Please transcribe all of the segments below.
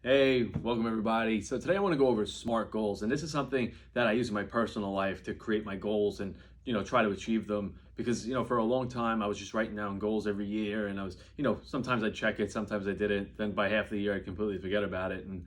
Hey, welcome everybody. So today I want to go over SMART goals, and this is something that I use in my personal life to create my goals and try to achieve them. Because for a long time I was just writing down goals every year, and I was sometimes I'd check it, sometimes I didn't. Then by half the year I'd completely forget about it, and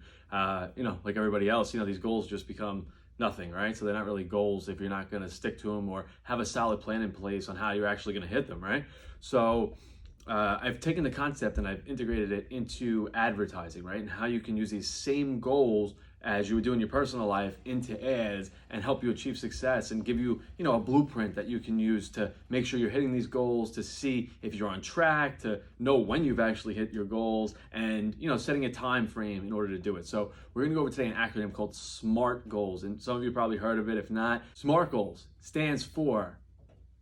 like everybody else, these goals just become nothing, right? So they're not really goals if you're not going to stick to them or have a solid plan in place on how you're actually going to hit them, right? So I've taken the concept and I've integrated it into advertising, right? And how you can use these same goals as you would do in your personal life into ads and help you achieve success and give you, a blueprint that you can use to make sure you're hitting these goals, to see if you're on track, to know when you've actually hit your goals, and, setting a time frame in order to do it. So we're gonna go over today an acronym called SMART goals. And some of you probably heard of it. If not, SMART goals stands for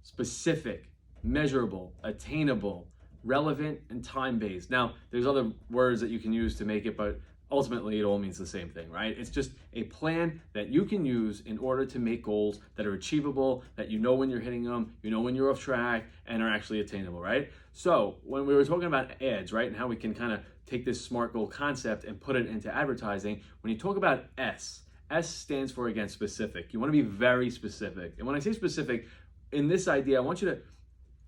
specific, measurable, attainable, relevant, and time-based. Now, there's other words that you can use to make it, but ultimately it all means the same thing, right? It's just a plan that you can use in order to make goals that are achievable, that you know when you're hitting them, you know when you're off track, and are actually attainable, right? So when we were talking about ads, right, and how we can kind of take this SMART goal concept and put it into advertising, when you talk about S stands for, again, specific. You want to be very specific. And when I say specific, in this idea, I want you to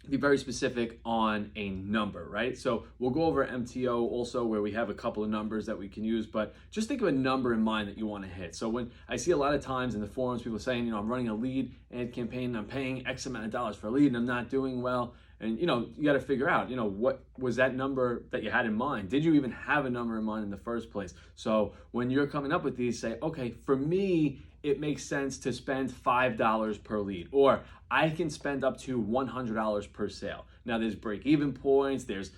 be very specific on a number, right? So we'll go over MTO also, where we have a couple of numbers that we can use, but just think of a number in mind that you want to hit. So when I see a lot of times in the forums, people saying, I'm running a lead ad campaign and I'm paying X amount of dollars for a lead and I'm not doing well. And you got to figure out, what was that number that you had in mind? Did you even have a number in mind in the first place? So when you're coming up with these, say, okay, for me, it makes sense to spend $5 per lead, or I can spend up to $100 per sale. Now there's break-even points, there's,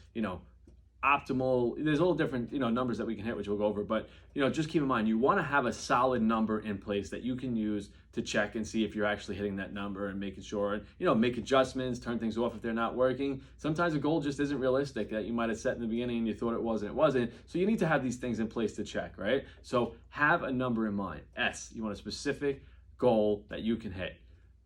optimal, there's all different, numbers that we can hit, which we'll go over, but, just keep in mind, you want to have a solid number in place that you can use to check and see if you're actually hitting that number and making sure, and, make adjustments, turn things off if they're not working. Sometimes a goal just isn't realistic that you might have set in the beginning and you thought it was and it wasn't. So you need to have these things in place to check, right? So have a number in mind. S, you want a specific goal that you can hit.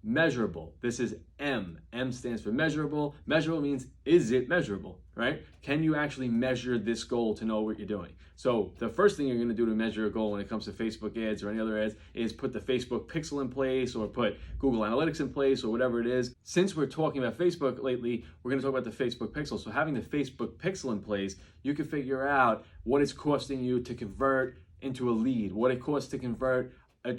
Measurable. This is M. M stands for measurable. Measurable means, is it measurable, right? Can you actually measure this goal to know what you're doing? So the first thing you're going to do to measure a goal when it comes to Facebook ads or any other ads is put the Facebook pixel in place, or put Google Analytics in place, or whatever it is. Since we're talking about Facebook lately, we're going to talk about the Facebook pixel. So having the Facebook pixel in place, you can figure out what it's costing you to convert into a lead, what it costs to convert a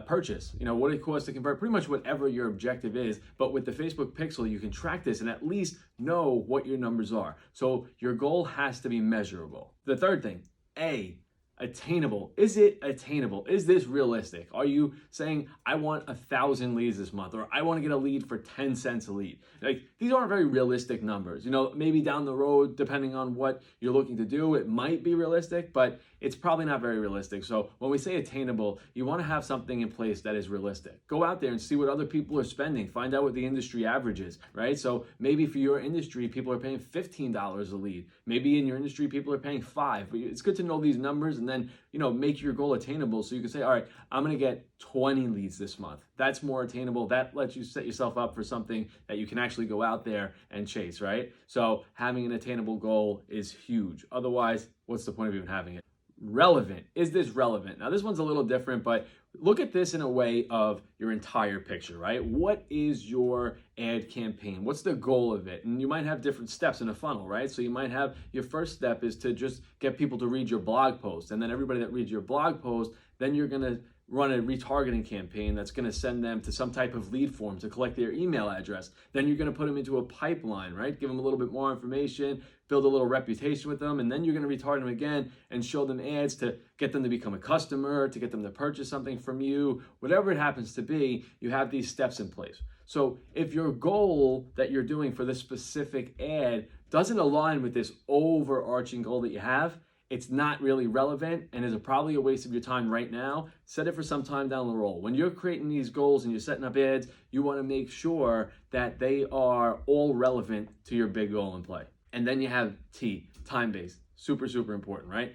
purchase, what it costs to convert, pretty much whatever your objective is. But with the Facebook pixel, you can track this and at least know what your numbers are. So your goal has to be measurable. The third thing, A, attainable. Is it attainable? Is this realistic? Are you saying, I want 1,000 leads this month, or I want to get a lead for 10 cents a lead? Like, these aren't very realistic numbers. Maybe down the road, depending on what you're looking to do, it might be realistic, but it's probably not very realistic. So when we say attainable, you want to have something in place that is realistic. Go out there and see what other people are spending. Find out what the industry average is, right? So maybe for your industry, people are paying $15 a lead. Maybe in your industry, people are paying $5. But it's good to know these numbers and then, make your goal attainable. So you can say, all right, I'm going to get 20 leads this month. That's more attainable. That lets you set yourself up for something that you can actually go out there and chase, right? So having an attainable goal is huge. Otherwise, what's the point of even having it? Relevant. Is this relevant? Now, this one's a little different, but look at this in a way of your entire picture, right? What is your ad campaign? What's the goal of it? And you might have different steps in a funnel, right? So you might have, your first step is to just get people to read your blog post. And then everybody that reads your blog post, then you're going to run a retargeting campaign that's going to send them to some type of lead form to collect their email address. Then you're going to put them into a pipeline, right? Give them a little bit more information, build a little reputation with them, and then you're going to retarget them again and show them ads to get them to become a customer, to get them to purchase something from you. Whatever it happens to be, you have these steps in place. So if your goal that you're doing for this specific ad doesn't align with this overarching goal that you have, it's not really relevant and is probably a waste of your time right now. Set it for some time down the road. When you're creating these goals and you're setting up ads, you want to make sure that they are all relevant to your big goal in play. And then you have T, time-based. Super, super important, right?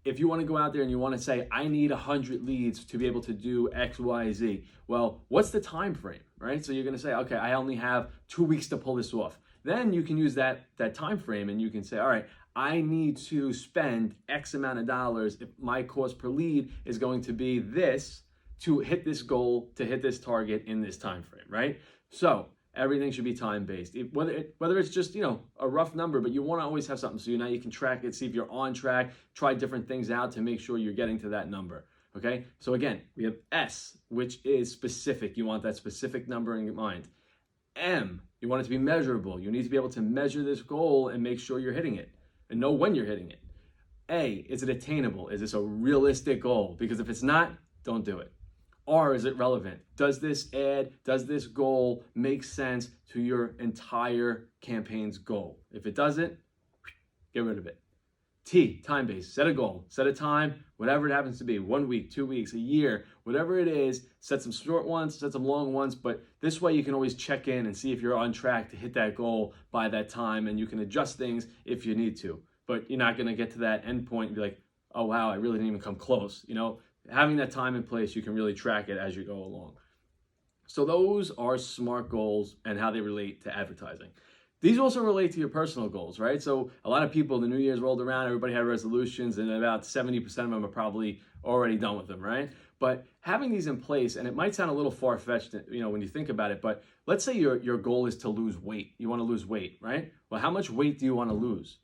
If you want to go out there and you want to say, I need 100 leads to be able to do X, Y, Z, well, what's the time frame, right? So you're going to say, okay, I only have 2 weeks to pull this off. then you can use that time frame and you can say, all right, I need to spend X amount of dollars if my cost per lead is going to be this to hit this goal, to hit this target in this time frame, right? So everything should be time-based. Whether it's just, a rough number, but you want to always have something so now you can track it, see if you're on track, try different things out to make sure you're getting to that number. Okay, so again, we have S, which is specific. You want that specific number in mind. M, you want it to be measurable. You need to be able to measure this goal and make sure you're hitting it and know when you're hitting it. A, is it attainable? Is this a realistic goal? Because if it's not, don't do it. R, is it relevant? Does this goal make sense to your entire campaign's goal? If it doesn't, get rid of it. T, time-based. Set a goal, set a time, whatever it happens to be, 1 week, 2 weeks, a year, whatever it is, set some short ones, set some long ones, but this way you can always check in and see if you're on track to hit that goal by that time, and you can adjust things if you need to. But you're not gonna get to that end point and be like, oh wow, I really didn't even come close. Having that time in place, you can really track it as you go along. So those are SMART goals and how they relate to advertising. These also relate to your personal goals, right? So a lot of people, the New Year's rolled around, everybody had resolutions, and about 70% of them are probably already done with them, right? But having these in place, and it might sound a little far-fetched, when you think about it, but let's say your goal is to lose weight. You want to lose weight, right? Well, how much weight do you want to lose?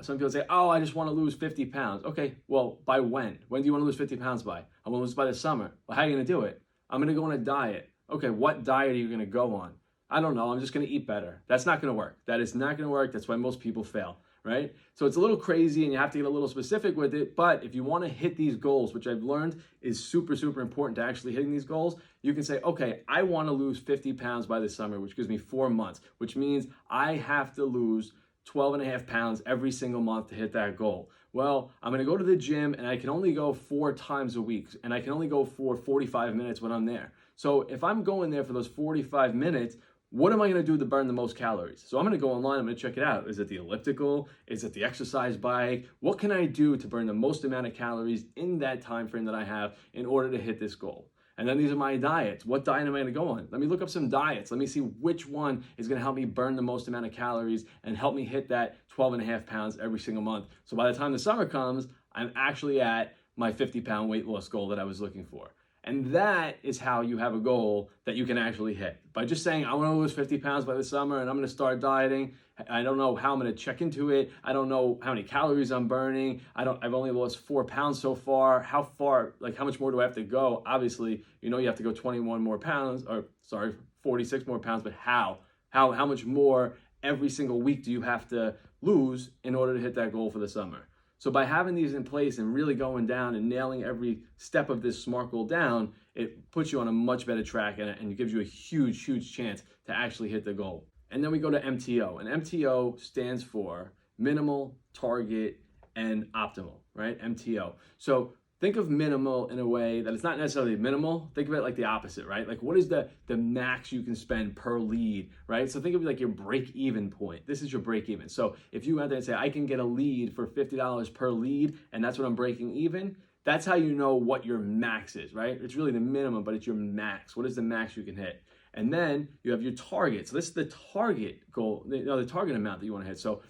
Some people say, oh, I just want to lose 50 pounds. Okay, well, by when? When do you want to lose 50 pounds by? I want to lose by the summer. Well, how are you going to do it? I'm going to go on a diet. Okay, what diet are you going to go on? I don't know. I'm just going to eat better. That's not going to work. That is not going to work. That's why most people fail, right? So it's a little crazy and you have to get a little specific with it. But if you want to hit these goals, which I've learned is super, super important to actually hitting these goals, you can say, okay, I want to lose 50 pounds by the summer, which gives me 4 months, which means I have to lose 12.5 pounds every single month to hit that goal. Well, I'm going to go to the gym and I can only go 4 times a week and I can only go for 45 minutes when I'm there. So if I'm going there for those 45 minutes, what am I going to do to burn the most calories? So I'm going to go online, I'm going to check it out. Is it the elliptical? Is it the exercise bike? What can I do to burn the most amount of calories in that time frame that I have in order to hit this goal? And then these are my diets. What diet am I going to go on? Let me look up some diets. Let me see which one is going to help me burn the most amount of calories and help me hit that 12.5 pounds every single month. So by the time the summer comes, I'm actually at my 50-pound weight loss goal that I was looking for. And that is how you have a goal that you can actually hit. By just saying, I want to lose 50 pounds by the summer and I'm going to start dieting. I don't know how I'm going to check into it. I don't know how many calories I'm burning. I've only lost 4 pounds so far. How much more do I have to go? Obviously, you have to go 21 more pounds, 46 more pounds, but how much more every single week do you have to lose in order to hit that goal for the summer? So by having these in place and really going down and nailing every step of this SMART goal down, it puts you on a much better track and it gives you a huge, huge chance to actually hit the goal. And then we go to MTO, and MTO stands for minimal, target, and optimal, right? MTO. So think of minimal in a way that it's not necessarily minimal. Think of it like the opposite, right? Like what is the max you can spend per lead, right? So think of it like your break-even point. This is your break-even. So if you went there and say, I can get a lead for $50 per lead, and that's what I'm breaking even, that's how you know what your max is, right? It's really the minimum, but it's your max. What is the max you can hit? And then you have your target. So this is the target goal, the target amount that you want to hit. So,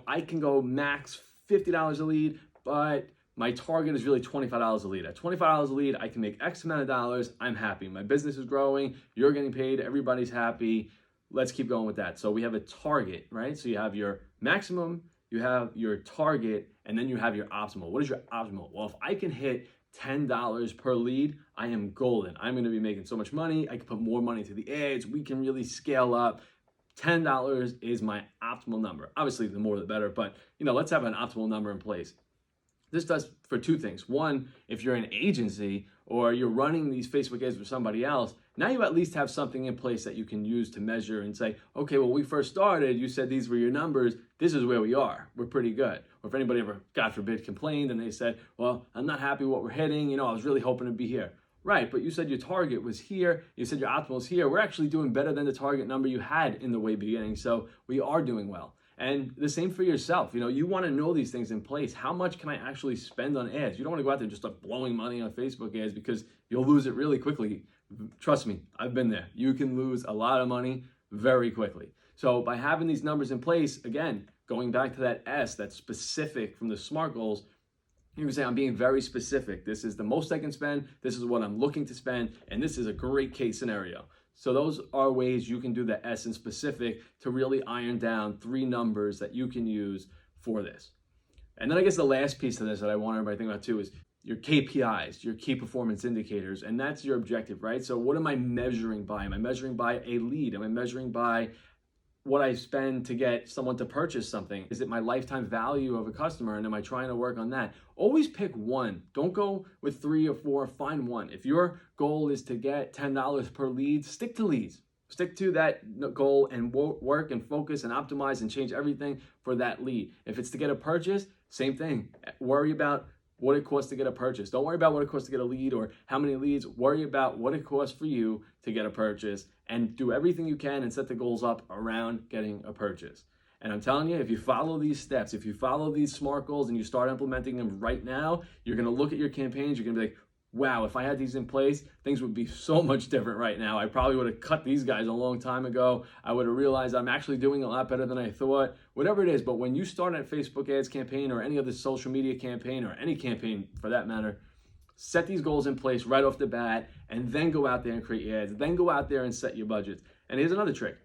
I can go max $50 a lead, but my target is really $25 a lead. At $25 a lead, I can make X amount of dollars. I'm happy. My business is growing. You're getting paid. Everybody's happy. Let's keep going with that. So we have a target, right? So you have your maximum, you have your target, and then you have your optimal. What is your optimal? Well, if I can hit $10 per lead, I am golden. I'm going to be making so much money. I can put more money into the ads. We can really scale up. $10 is my optimal number. Obviously, the more the better, but let's have an optimal number in place. This does for 2 things. One, if you're an agency or you're running these Facebook ads for somebody else, now you at least have something in place that you can use to measure and say, okay, well, we first started, you said these were your numbers. This is where we are. We're pretty good. Or if anybody ever, God forbid, complained and they said, well, I'm not happy what we're hitting. I was really hoping to be here. Right, but you said your target was here. You said your optimal is here. We're actually doing better than the target number you had in the way beginning. So we are doing well. And the same for yourself. You want to know these things in place. How much can I actually spend on ads? You don't want to go out there and just start blowing money on Facebook ads because you'll lose it really quickly. Trust me, I've been there. You can lose a lot of money very quickly. So by having these numbers in place, again, going back to that S, that's specific from the SMART goals, you can say, I'm being very specific. This is the most I can spend. This is what I'm looking to spend. And this is a great case scenario. So those are ways you can do the S in specific to really iron down 3 numbers that you can use for this. And then I guess the last piece of this that I want everybody to think about too is your KPIs, your key performance indicators, and that's your objective, right? So what am I measuring by? Am I measuring by a lead? Am I measuring by what I spend to get someone to purchase something? Is it my lifetime value of a customer, and am I trying to work on that? Always pick one. Don't go with 3 or 4, find one. If your goal is to get $10 per lead, stick to leads. Stick to that goal and work and focus and optimize and change everything for that lead. If it's to get a purchase, same thing. Worry about what it costs to get a purchase. Don't worry about what it costs to get a lead or how many leads. Worry about what it costs for you to get a purchase, and do everything you can and set the goals up around getting a purchase. And I'm telling you, if you follow these steps, if you follow these SMART goals and you start implementing them right now, you're going to look at your campaigns, you're going to be like, wow, if I had these in place, things would be so much different right now. I probably would have cut these guys a long time ago. I would have realized I'm actually doing a lot better than I thought, whatever it is. But when you start a Facebook ads campaign or any other social media campaign or any campaign for that matter, set these goals in place right off the bat and then go out there and create ads. Then go out there and set your budgets. And here's another trick.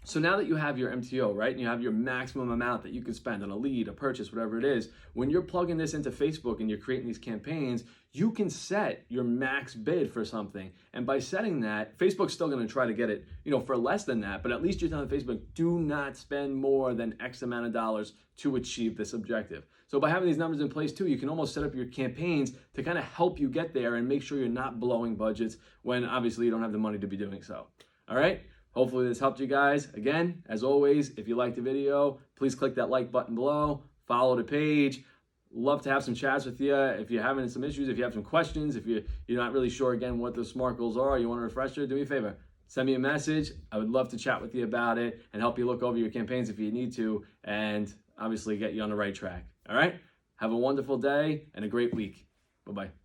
So now that you have your MTO, right, and you have your maximum amount that you can spend on a lead, a purchase, whatever it is, when you're plugging this into Facebook and you're creating these campaigns, you can set your max bid for something. And by setting that, Facebook's still going to try to get it, for less than that, but at least you're telling Facebook, do not spend more than X amount of dollars to achieve this objective. So by having these numbers in place too, you can almost set up your campaigns to kind of help you get there and make sure you're not blowing budgets when obviously you don't have the money to be doing so. All right? Hopefully this helped you guys. Again, as always, if you liked the video, please click that like button below, follow the page. Love to have some chats with you. If you're having some issues, if you have some questions, if you're not really sure, again, what the SMART goals are, you want a refresher, do me a favor. Send me a message. I would love to chat with you about it and help you look over your campaigns if you need to, and obviously get you on the right track. All right? Have a wonderful day and a great week. Bye-bye.